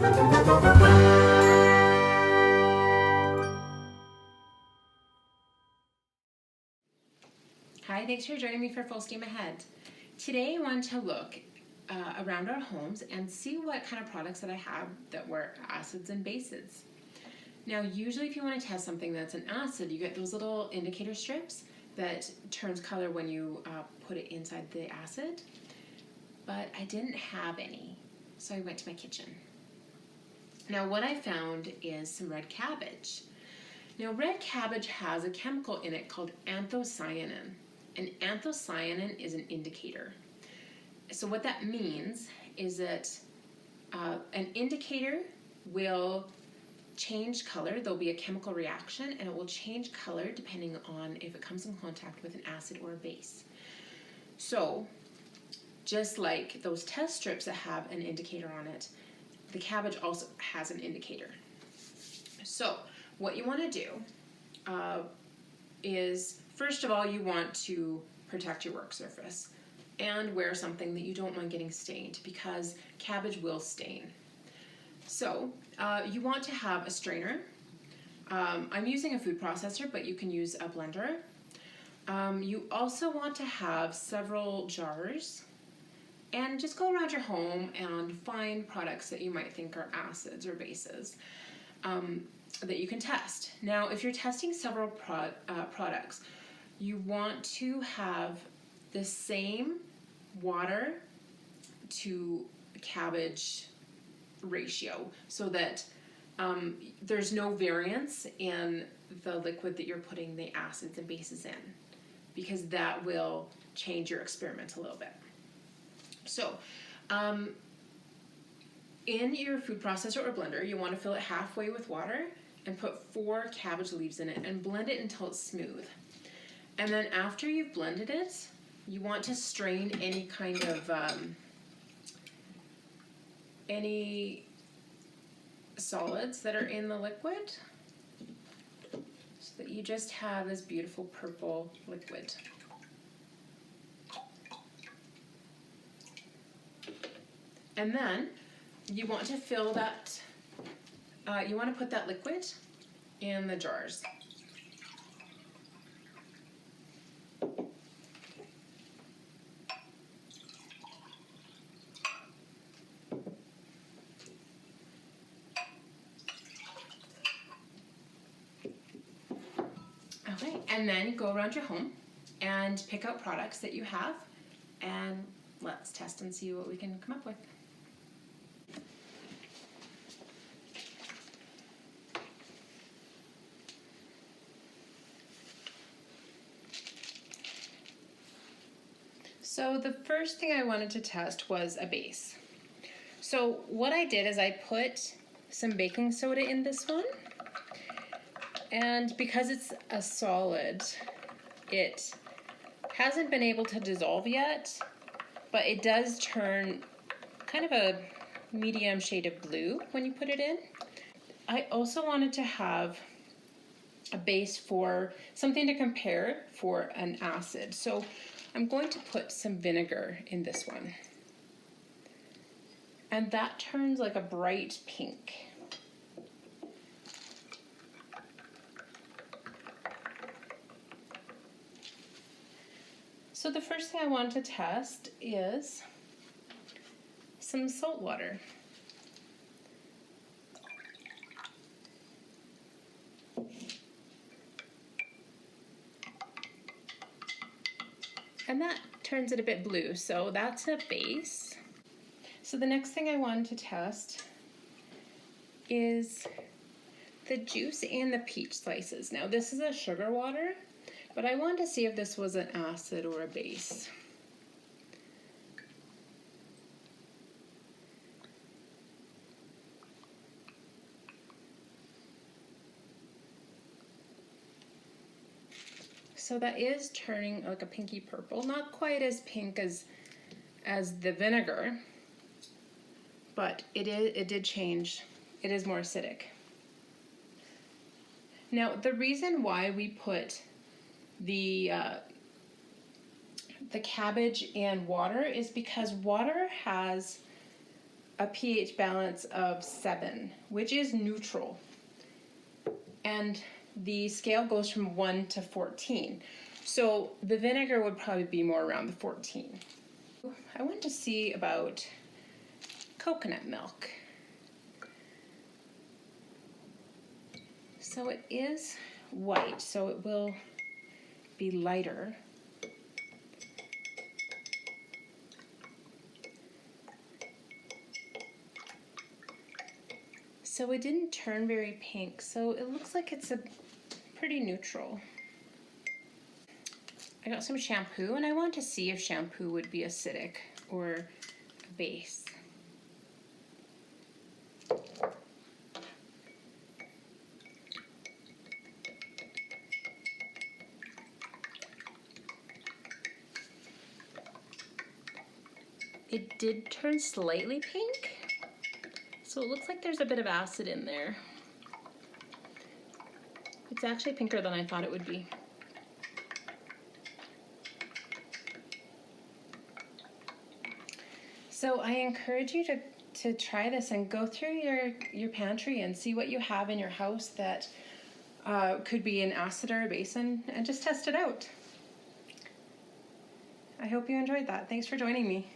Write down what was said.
Hi, thanks for joining me for Full Steam Ahead. Today I want to look around our homes and see what kind of products that I have that were acids and bases. Now usually if you want to test something that's an acid, you get those little indicator strips that turns color when you put it inside the acid, but I didn't have any, so I went to my kitchen. Now what I found is some red cabbage. Now red cabbage has a chemical in it called anthocyanin. And anthocyanin is an indicator. So what that means is that an indicator will change color. There'll be a chemical reaction and it will change color depending on if it comes in contact with an acid or a base. So just like those test strips that have an indicator on it, the cabbage also has an indicator. So what you want to do is, first of all, you want to protect your work surface and wear something that you don't want getting stained, because cabbage will stain. So you want to have a strainer. I'm using a food processor, but you can use a blender. You also want to have several jars, and just go around your home and find products that you might think are acids or bases that you can test. Now, if you're testing several products, you want to have the same water to cabbage ratio so that there's no variance in the liquid that you're putting the acids and bases in, because that will change your experiment a little bit. So in your food processor or blender, you want to fill it halfway with water and put 4 cabbage leaves in it and blend it until it's smooth. And then after you've blended it, you want to strain any kind of any solids that are in the liquid, so that you just have this beautiful purple liquid. And then you want to fill that, you want to put that liquid in the jars. Okay, and then go around your home and pick out products that you have, and let's test and see what we can come up with. So the first thing I wanted to test was a base. So what I did is I put some baking soda in this one, and because it's a solid, it hasn't been able to dissolve yet, but it does turn kind of a medium shade of blue when you put it in. I also wanted to have a base for something to compare for an acid. So I'm going to put some vinegar in this one. And that turns like a bright pink. So the first thing I want to test is some salt water. And that turns it a bit blue, so that's a base. So the next thing I wanted to test is the juice and the peach slices. Now this is a sugar water, but I wanted to see if this was an acid or a base. So that is turning like a pinky purple, not quite as pink as the vinegar, but it did change. It is more acidic. Now the reason why we put the cabbage in water is because water has a pH balance of 7, which is neutral. And the scale goes from 1 to 14. So the vinegar would probably be more around the 14. I want to see about coconut milk. So it is white, so it will be lighter. So it didn't turn very pink, so it looks like it's a pretty neutral. I got some shampoo, and I want to see if shampoo would be acidic or a base. It did turn slightly pink. So it looks like there's a bit of acid in there. It's actually pinker than I thought it would be. So I encourage you to try this and go through your pantry and see what you have in your house that could be an acid or a base, and just test it out. I hope you enjoyed that. Thanks for joining me.